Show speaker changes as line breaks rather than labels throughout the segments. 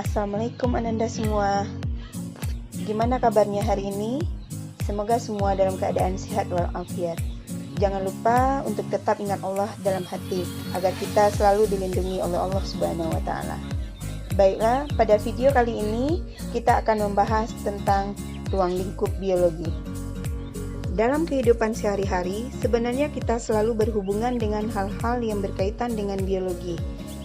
Assalamualaikum Ananda semua. Gimana kabarnya hari ini? Semoga semua dalam keadaan sehat walafiat. Jangan lupa untuk tetap ingat Allah dalam hati agar kita selalu dilindungi oleh Allah Subhanahu wa taala. Baiklah, pada video kali ini kita akan membahas tentang ruang lingkup biologi. Dalam kehidupan sehari-hari, sebenarnya kita selalu berhubungan dengan hal-hal yang berkaitan dengan biologi.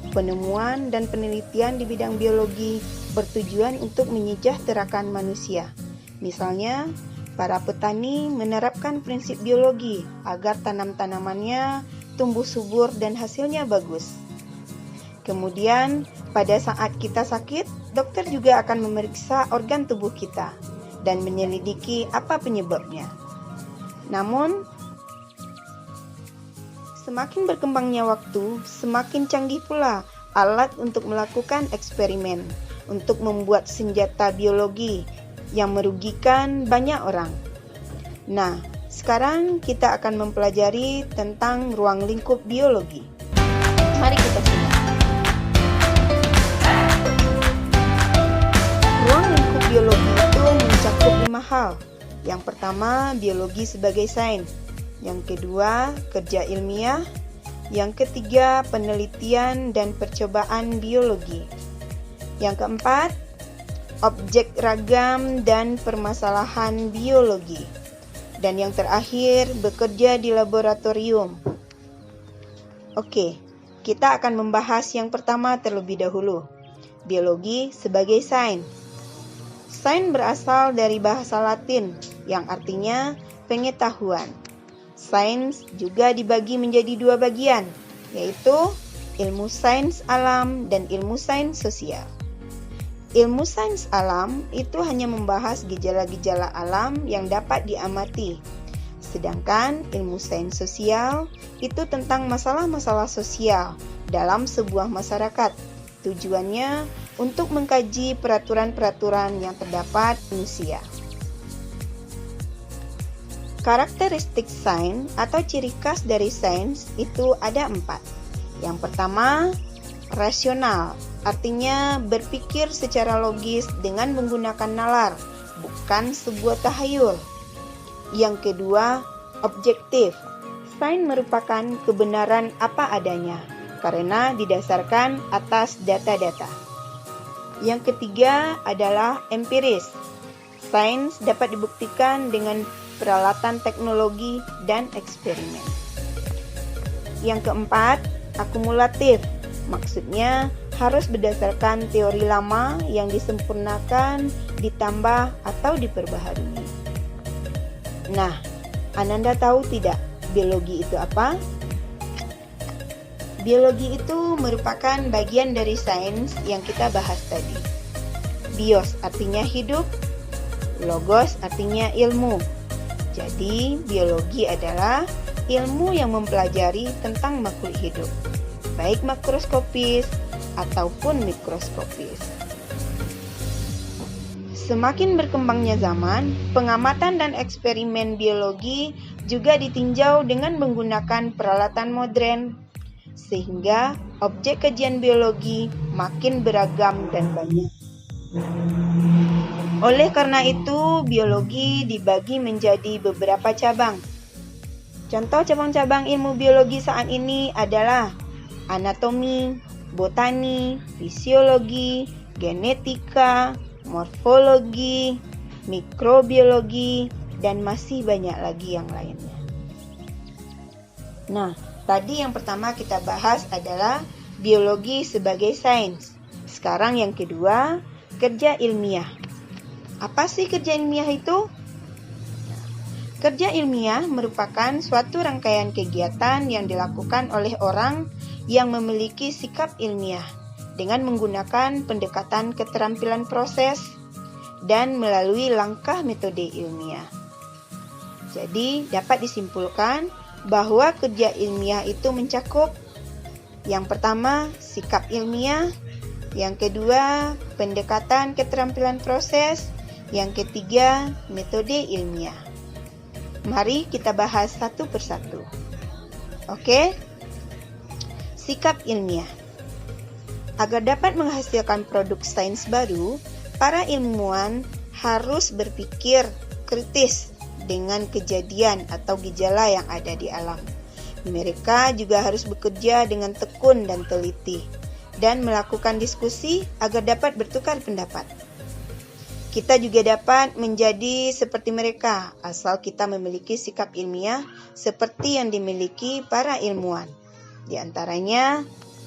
Penemuan dan penelitian di bidang biologi bertujuan untuk menyejahterakan manusia. Misalnya, para petani menerapkan prinsip biologi agar tanam-tanamannya tumbuh subur dan hasilnya bagus. Kemudian, pada saat kita sakit, dokter juga akan memeriksa organ tubuh kita dan menyelidiki apa penyebabnya. Namun, semakin berkembangnya waktu, semakin canggih pula alat untuk melakukan eksperimen, untuk membuat senjata biologi yang merugikan banyak orang. Nah, sekarang kita akan mempelajari tentang ruang lingkup biologi. Mari kita simak. Ruang lingkup biologi itu mencakup 5 hal. Yang pertama, biologi sebagai sains. Yang kedua, kerja ilmiah. Yang ketiga, penelitian dan percobaan biologi. Yang keempat, objek ragam dan permasalahan biologi. Dan yang terakhir, bekerja di laboratorium. Oke, kita akan membahas yang pertama terlebih dahulu. Biologi sebagai sains. Sains berasal dari bahasa Latin yang artinya pengetahuan. Sains juga dibagi menjadi 2 bagian, yaitu ilmu sains alam dan ilmu sains sosial. Ilmu sains alam itu hanya membahas gejala-gejala alam yang dapat diamati. Sedangkan ilmu sains sosial itu tentang masalah-masalah sosial dalam sebuah masyarakat. Tujuannya untuk mengkaji peraturan-peraturan yang terdapat manusia. Karakteristik sains atau ciri khas dari sains itu ada 4. Yang pertama, rasional, artinya berpikir secara logis dengan menggunakan nalar, bukan sebuah tahayul. Yang kedua, objektif. Sains merupakan kebenaran apa adanya, karena didasarkan atas data-data. Yang ketiga adalah empiris. Sains dapat dibuktikan dengan peralatan teknologi dan eksperimen. Yang keempat, akumulatif. Maksudnya harus berdasarkan teori lama yang disempurnakan, ditambah atau diperbaharui. Nah, Ananda tahu tidak biologi itu apa? Biologi itu merupakan bagian dari sains yang kita bahas tadi. Bios artinya hidup, logos artinya ilmu. Jadi, biologi adalah ilmu yang mempelajari tentang makhluk hidup, baik makroskopis ataupun mikroskopis. Semakin berkembangnya zaman, pengamatan dan eksperimen biologi juga ditinjau dengan menggunakan peralatan modern, sehingga objek kajian biologi makin beragam dan banyak. Oleh karena itu, biologi dibagi menjadi beberapa cabang. Contoh cabang-cabang ilmu biologi saat ini adalah anatomi, botani, fisiologi, genetika, morfologi, mikrobiologi, dan masih banyak lagi yang lainnya. Nah, tadi yang pertama kita bahas adalah biologi sebagai sains. Sekarang yang kedua, kerja ilmiah. Apa sih kerja ilmiah itu? Kerja ilmiah merupakan suatu rangkaian kegiatan yang dilakukan oleh orang yang memiliki sikap ilmiah dengan menggunakan pendekatan keterampilan proses dan melalui langkah metode ilmiah. Jadi, dapat disimpulkan bahwa kerja ilmiah itu mencakup yang pertama, sikap ilmiah, yang kedua, pendekatan keterampilan proses, yang ketiga, metode ilmiah. Mari kita bahas satu persatu. Oke? Sikap ilmiah. Agar dapat menghasilkan produk sains baru, para ilmuwan harus berpikir kritis dengan kejadian atau gejala yang ada di alam. Mereka juga harus bekerja dengan tekun dan teliti, dan melakukan diskusi agar dapat bertukar pendapat. Kita juga dapat menjadi seperti mereka, asal kita memiliki sikap ilmiah seperti yang dimiliki para ilmuwan. Di antaranya,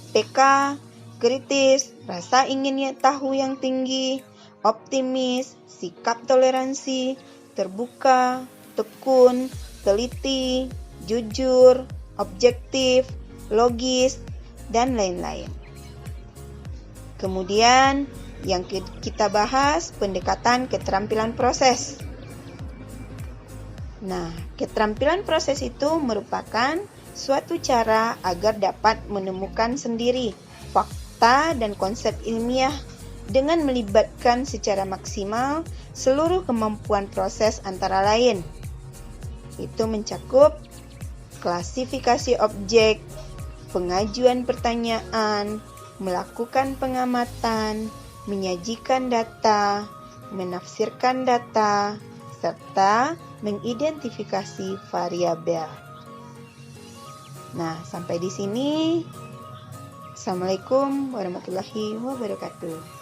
peka, kritis, rasa ingin tahu yang tinggi, optimis, sikap toleransi, terbuka, tekun, teliti, jujur, objektif, logis, dan lain-lain. Kemudian, yang kita bahas pendekatan keterampilan proses. Nah, keterampilan proses itu merupakan suatu cara agar dapat menemukan sendiri fakta dan konsep ilmiah dengan melibatkan secara maksimal seluruh kemampuan proses antara lain. Itu mencakup klasifikasi objek, pengajuan pertanyaan, melakukan pengamatan, menyajikan data, menafsirkan data, serta mengidentifikasi variabel. Nah, sampai di sini. Assalamualaikum warahmatullahi wabarakatuh.